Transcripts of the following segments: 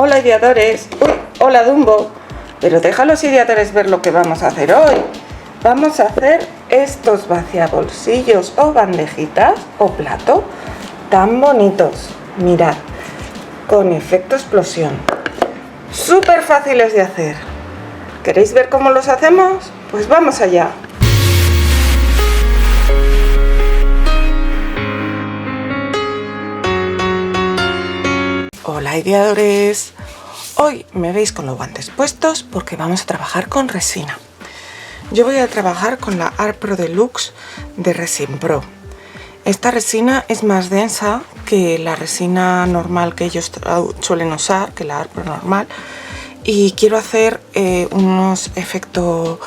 Hola ideadores, uy, hola Dumbo, pero deja a los ideadores ver lo que vamos a hacer hoy. Vamos a hacer estos vaciabolsillos o bandejitas o plato tan bonitos, mirad, con efecto explosión, súper fáciles de hacer. ¿Queréis ver cómo los hacemos? Pues vamos allá. Hola ideadores, hoy me veis con los guantes puestos porque vamos a trabajar con resina. Yo voy a trabajar con la Art Pro Deluxe de Resin Pro. Esta resina es más densa que la resina normal que ellos suelen usar, que la Art Pro normal, y quiero hacer unos efectos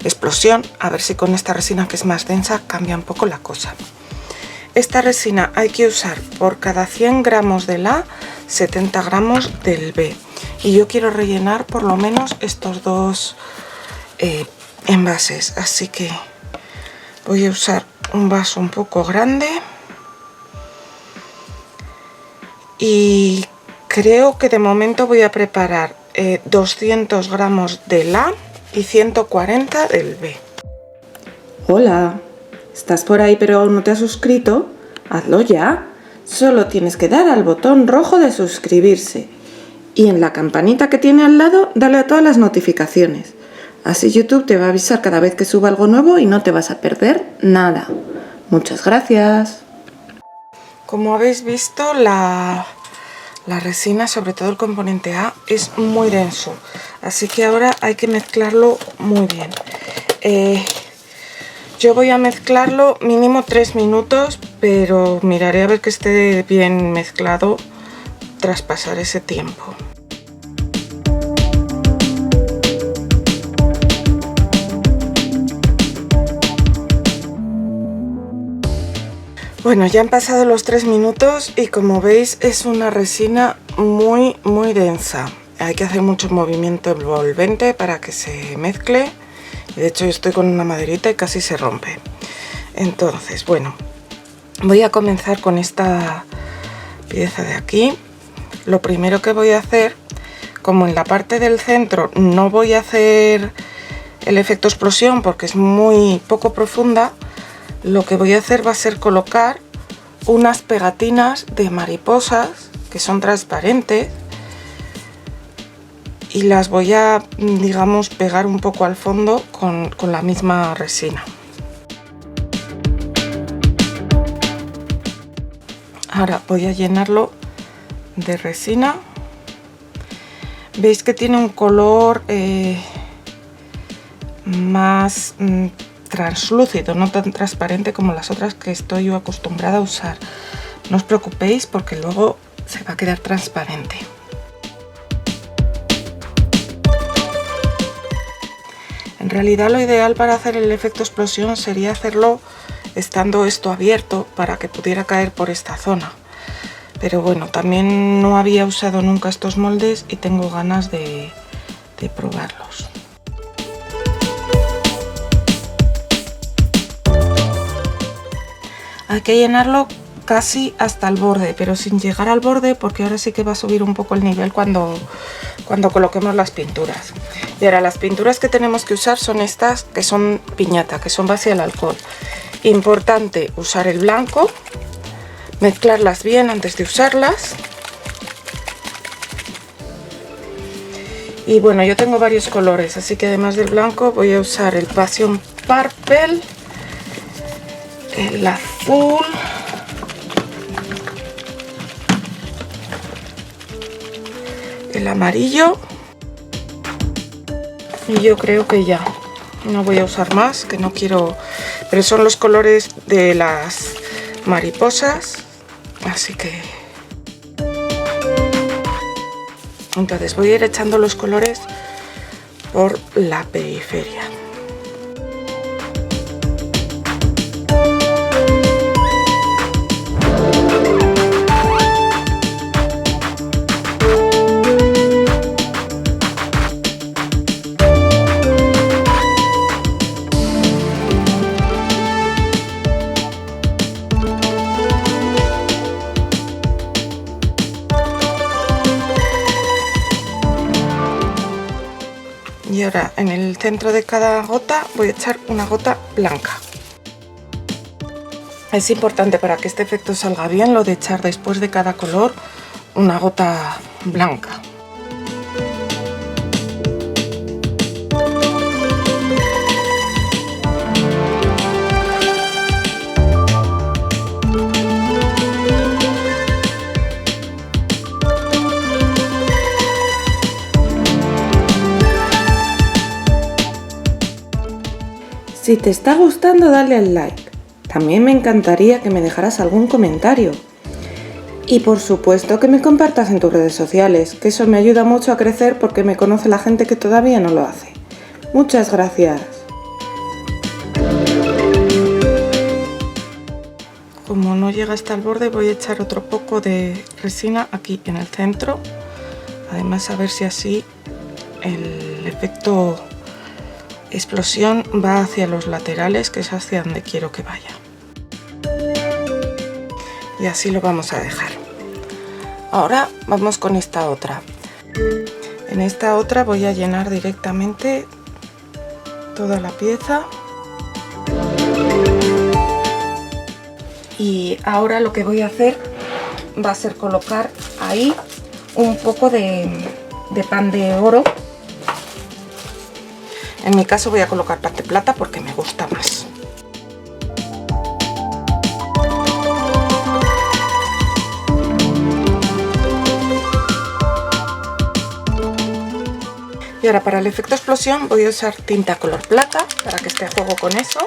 explosión, a ver si con esta resina que es más densa cambia un poco la cosa. Esta resina hay que usar por cada 100 gramos del A, 70 gramos del B. Y yo quiero rellenar por lo menos estos dos envases. Así que voy a usar un vaso un poco grande. Y creo que de momento voy a preparar 200 gramos del A y 140 del B. Hola. ¿Estás por ahí pero aún no te has suscrito? Hazlo ya. Solo tienes que dar al botón rojo de suscribirse. Y en la campanita que tiene al lado, dale a todas las notificaciones. Así YouTube te va a avisar cada vez que suba algo nuevo y no te vas a perder nada. Muchas gracias. Como habéis visto, la resina, sobre todo el componente A, es muy denso. Así que ahora hay que mezclarlo muy bien. Yo voy a mezclarlo mínimo 3 minutos, pero miraré a ver que esté bien mezclado tras pasar ese tiempo. Bueno, ya han pasado los 3 minutos y como veis es una resina muy densa. Hay que hacer mucho movimiento envolvente para que se mezcle. De hecho yo estoy con una maderita y casi se rompe. Entonces, bueno, voy a comenzar con esta pieza de aquí. Lo primero que voy a hacer, como en la parte del centro no voy a hacer el efecto explosión porque es muy poco profunda, lo que voy a hacer va a ser colocar unas pegatinas de mariposas que son transparentes y las voy a, digamos, pegar un poco al fondo con la misma resina. Ahora voy a llenarlo de resina. Veis que tiene un color más translúcido, no tan transparente como las otras que estoy yo acostumbrada a usar. No os preocupéis porque luego se va a quedar transparente. En realidad lo ideal para hacer el efecto explosión sería hacerlo estando esto abierto para que pudiera caer por esta zona. Pero bueno, también no había usado nunca estos moldes y tengo ganas de probarlos. Hay que llenarlo casi hasta el borde, pero sin llegar al borde porque ahora sí que va a subir un poco el nivel cuando coloquemos las pinturas. Y ahora las pinturas que tenemos que usar son estas, que son piñata, que son base al alcohol. Importante usar el blanco, mezclarlas bien antes de usarlas. Y bueno, yo tengo varios colores, así que además del blanco voy a usar el Passion Purple, el azul, el amarillo. Y yo creo que ya, no voy a usar más, que no quiero, pero son los colores de las mariposas, así que... Entonces voy a ir echando los colores por la periferia. Y ahora en el centro de cada gota voy a echar una gota blanca. Es importante para que este efecto salga bien lo de echar después de cada color una gota blanca. Si te está gustando, dale al like. También me encantaría que me dejaras algún comentario. Y por supuesto que me compartas en tus redes sociales, que eso me ayuda mucho a crecer porque me conoce la gente que todavía no lo hace. Muchas gracias. Como no llega hasta el borde, voy a echar otro poco de resina aquí en el centro. Además, a ver si así el efecto explosión va hacia los laterales, que es hacia donde quiero que vaya. Y así lo vamos a dejar. Ahora vamos con esta otra. En esta otra voy a llenar directamente toda la pieza. Y ahora lo que voy a hacer va a ser colocar ahí un poco de pan de oro. En mi caso voy a colocar pan de plata porque me gusta más. Y ahora para el efecto explosión voy a usar tinta color plata para que esté a juego con eso.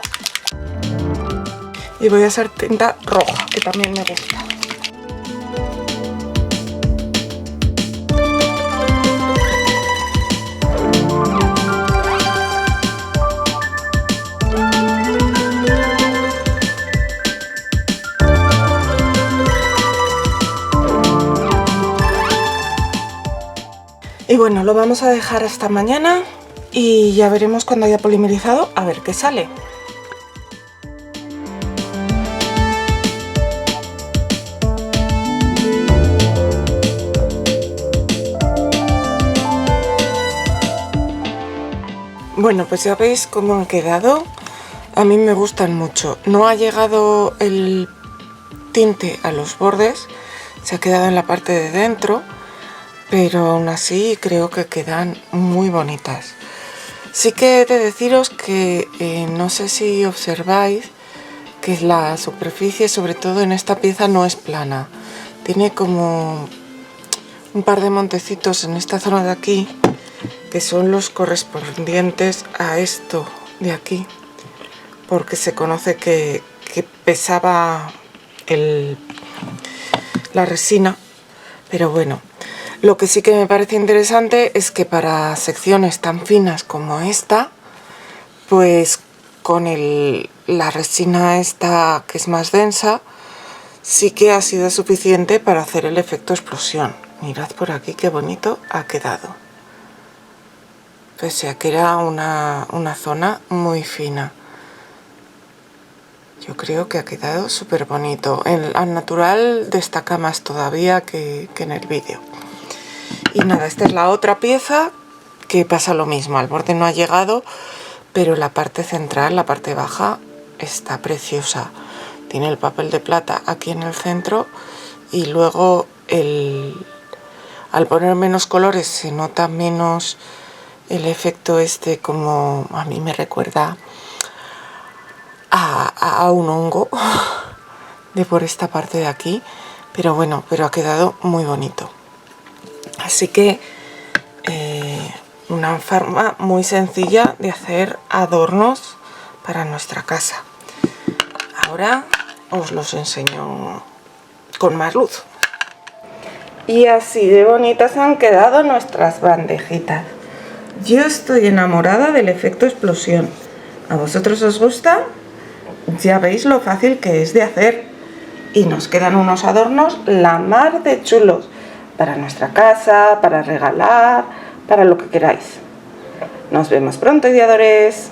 Y voy a usar tinta roja, que también me gusta. Y bueno, lo vamos a dejar hasta mañana y ya veremos cuando haya polimerizado a ver qué sale. Bueno, pues ya veis cómo han quedado. A mí me gustan mucho. No ha llegado el tinte a los bordes, se ha quedado en la parte de dentro, pero aún así creo que quedan muy bonitas. Sí que he de deciros que no sé si observáis que la superficie, sobre todo en esta pieza, no es plana. Tiene como un par de montecitos en esta zona de aquí, que son los correspondientes a esto de aquí, porque se conoce que pesaba la resina, pero bueno. Lo que sí que me parece interesante es que para secciones tan finas como esta, pues con la resina esta que es más densa, sí que ha sido suficiente para hacer el efecto explosión. Mirad por aquí qué bonito ha quedado. Pese a que era una zona muy fina. Yo creo que ha quedado súper bonito. Al natural destaca más todavía que en el vídeo. Y nada, esta es la otra pieza que pasa lo mismo. Al borde no ha llegado, pero la parte central, la parte baja, está preciosa. Tiene el papel de plata aquí en el centro y luego al poner menos colores se nota menos el efecto este, como a mí me recuerda a un hongo de por esta parte de aquí, pero bueno, pero ha quedado muy bonito. Así que una forma muy sencilla de hacer adornos para nuestra casa. Ahora os los enseño con más luz. Y así de bonitas han quedado nuestras bandejitas. Yo estoy enamorada del efecto explosión. ¿A vosotros os gusta? Ya veis lo fácil que es de hacer. Y nos quedan unos adornos la mar de chulos. Para nuestra casa, para regalar, para lo que queráis. Nos vemos pronto, ideadores.